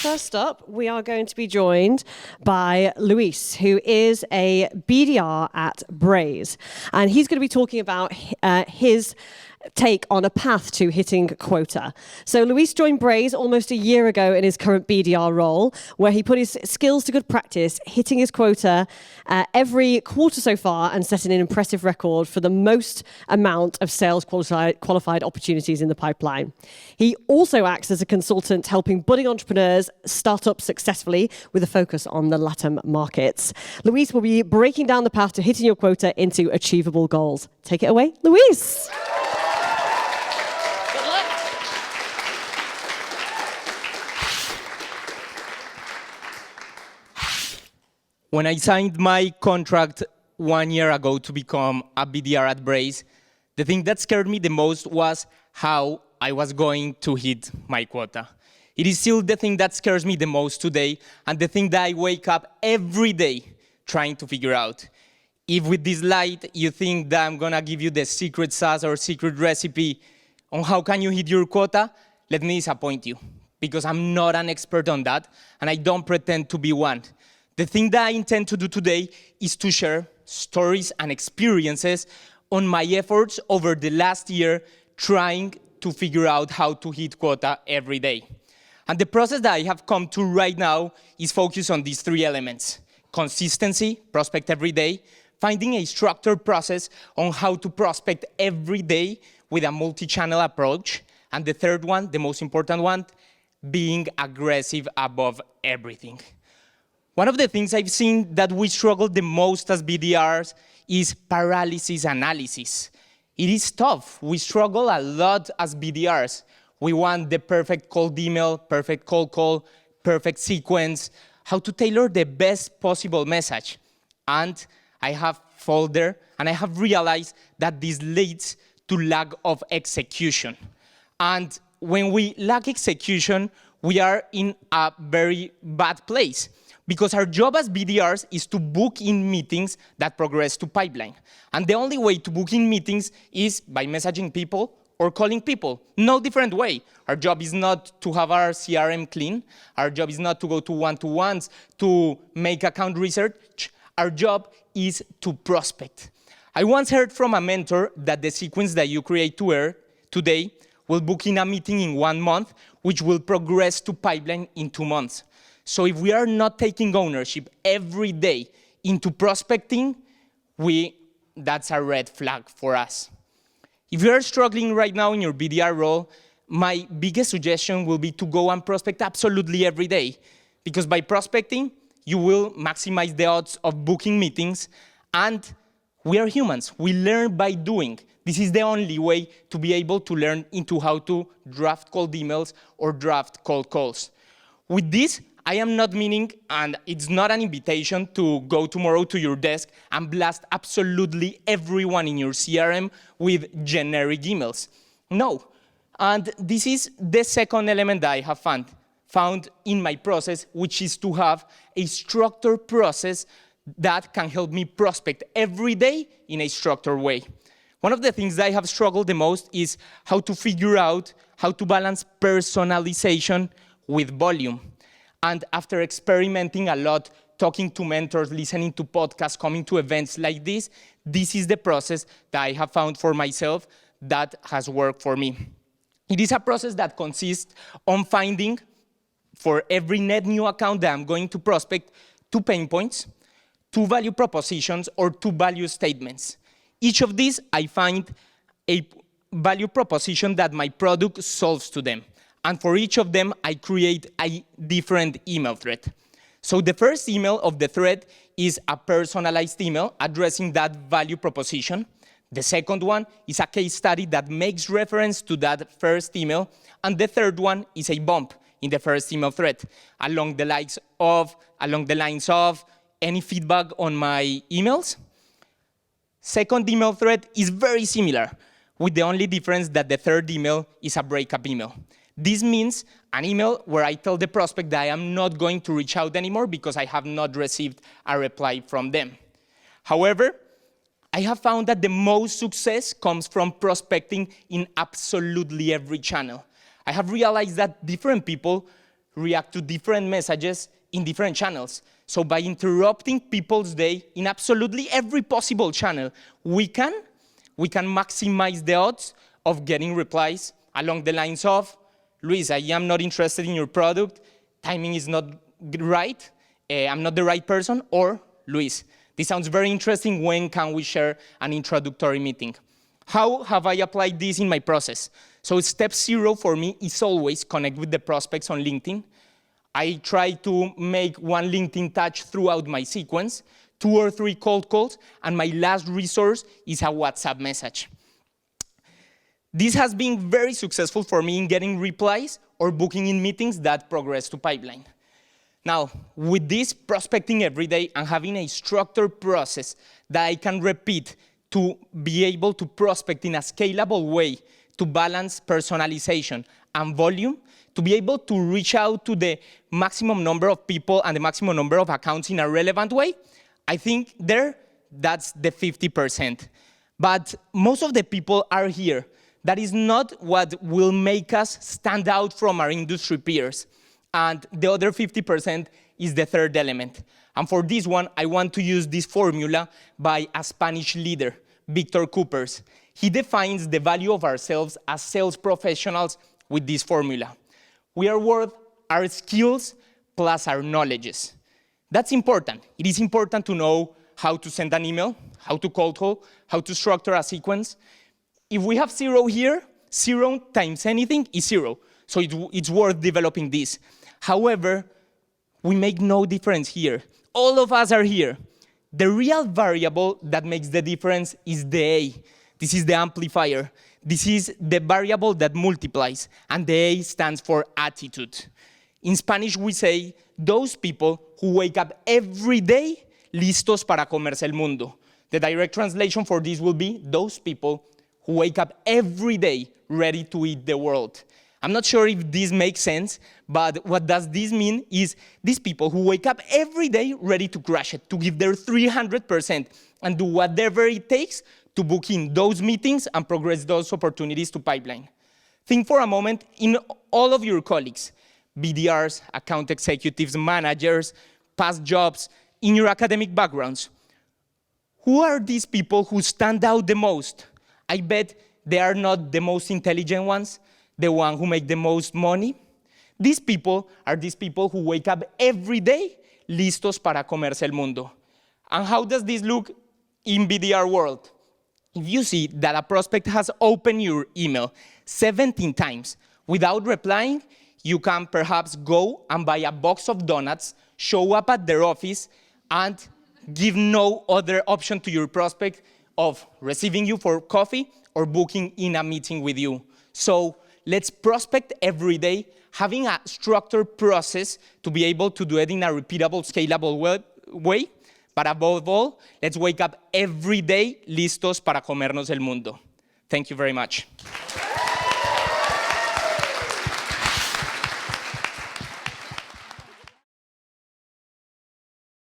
First up, we are going to be joined by Luis, who is a BDR at Braze. And he's going to be talking about his take on a path to hitting quota. So Luis joined Braze almost a year ago in his current BDR role, where he put his skills to good practice, hitting his quota every quarter so far and setting an impressive record for the most amount of sales qualified opportunities in the pipeline. He also acts as a consultant helping budding entrepreneurs start up successfully with a focus on the LATAM markets. Luis will be breaking down the path to hitting your quota into achievable goals. Take it away, Luis. When I signed my contract 1 year ago to become a BDR at Braze, the thing that scared me the most was how I was going to hit my quota. It is still the thing that scares me the most today, and the thing that I wake up every day trying to figure out. If with this slide you think that I'm gonna give you the secret sauce or secret recipe on how can you hit your quota, let me disappoint you, because I'm not an expert on that, and I don't pretend to be one. The thing that I intend to do today is to share stories and experiences on my efforts over the last year trying to figure out how to hit quota every day. And the process that I have come to right now is focused on these three elements: consistency, prospect every day, finding a structured process on how to prospect every day with a multi-channel approach, and the third one, the most important one, being aggressive above everything. One of the things I've seen that we struggle the most as BDRs is paralysis analysis. It is tough. We struggle a lot as BDRs. We want the perfect cold email, perfect cold call, perfect sequence, how to tailor the best possible message. And I have fallen there, and I have realized that this leads to lack of execution. And when we lack execution, we are in a very bad place. Because our job as BDRs is to book in meetings that progress to pipeline. And the only way to book in meetings is by messaging people or calling people. No different way. Our job is not to have our CRM clean. Our job is not to go to one-to-ones to make account research. Our job is to prospect. I once heard from a mentor that the sequence that you create today will book in a meeting in 1 month, which will progress to pipeline in 2 months. So if we are not taking ownership every day into prospecting, that's a red flag for us. If you are struggling right now in your BDR role, my biggest suggestion will be to go and prospect absolutely every day. Because by prospecting, you will maximize the odds of booking meetings, and we are humans. We learn by doing. This is the only way to be able to learn into how to draft cold emails or draft cold calls. With this, I am not meaning, and it's not an invitation to go tomorrow to your desk and blast absolutely everyone in your CRM with generic emails. No. And this is the second element that I have found in my process, which is to have a structured process that can help me prospect every day in a structured way. One of the things that I have struggled the most is how to figure out how to balance personalization with volume. And after experimenting a lot, talking to mentors, listening to podcasts, coming to events like this is the process that I have found for myself that has worked for me. It is a process that consists on finding, for every net new account that I'm going to prospect, 2 pain points, 2 value propositions, or 2 value statements. Each of these, I find a value proposition that my product solves to them. And for each of them, I create a different email thread. So the first email of the thread is a personalized email addressing that value proposition. The second one is a case study that makes reference to that first email. And the third one is a bump in the first email thread along the lines of any feedback on my emails. Second email thread is very similar, with the only difference that the third email is a breakup email. This means an email where I tell the prospect that I am not going to reach out anymore because I have not received a reply from them. However, I have found that the most success comes from prospecting in absolutely every channel. I have realized that different people react to different messages in different channels. So by interrupting people's day in absolutely every possible channel, we can maximize the odds of getting replies along the lines of, Luis, I am not interested in your product, timing is not right, I'm not the right person, or Luis, this sounds very interesting, when can we share an introductory meeting? How have I applied this in my process? So step 0 for me is always connect with the prospects on LinkedIn. I try to make one LinkedIn touch throughout my sequence, 2 or 3 cold calls, and my last resource is a WhatsApp message. This has been very successful for me in getting replies or booking in meetings that progress to pipeline. Now, with this prospecting every day and having a structured process that I can repeat to be able to prospect in a scalable way, to balance personalization and volume, to be able to reach out to the maximum number of people and the maximum number of accounts in a relevant way, I think that's the 50%. But most of the people are here. That is not what will make us stand out from our industry peers. And the other 50% is the third element. And for this one, I want to use this formula by a Spanish leader, Victor Coopers. He defines the value of ourselves as sales professionals with this formula. We are worth our skills plus our knowledges. That's important. It is important to know how to send an email, how to cold call, how to structure a sequence. If we have 0 here, 0 times anything is 0. So it's worth developing this. However, we make no difference here. All of us are here. The real variable that makes the difference is the A. This is the amplifier. This is the variable that multiplies, and the A stands for attitude. In Spanish, we say, those people who wake up every day listos para comerse el mundo. The direct translation for this will be, those people who wake up every day ready to eat the world. I'm not sure if this makes sense, but what does this mean is these people who wake up every day ready to crush it, to give their 300% and do whatever it takes to book in those meetings and progress those opportunities to pipeline. Think for a moment in all of your colleagues, BDRs, account executives, managers, past jobs, in your academic backgrounds. Who are these people who stand out the most? I bet they are not the most intelligent ones, the one who make the most money. These people are these people who wake up every day listos para comerse el mundo. And how does this look in BDR world? If you see that a prospect has opened your email 17 times without replying, you can perhaps go and buy a box of donuts, show up at their office, and give no other option to your prospect of receiving you for coffee or booking in a meeting with you. So let's prospect every day, having a structured process to be able to do it in a repeatable, scalable way. But above all, let's wake up every day listos para comernos el mundo. Thank you very much.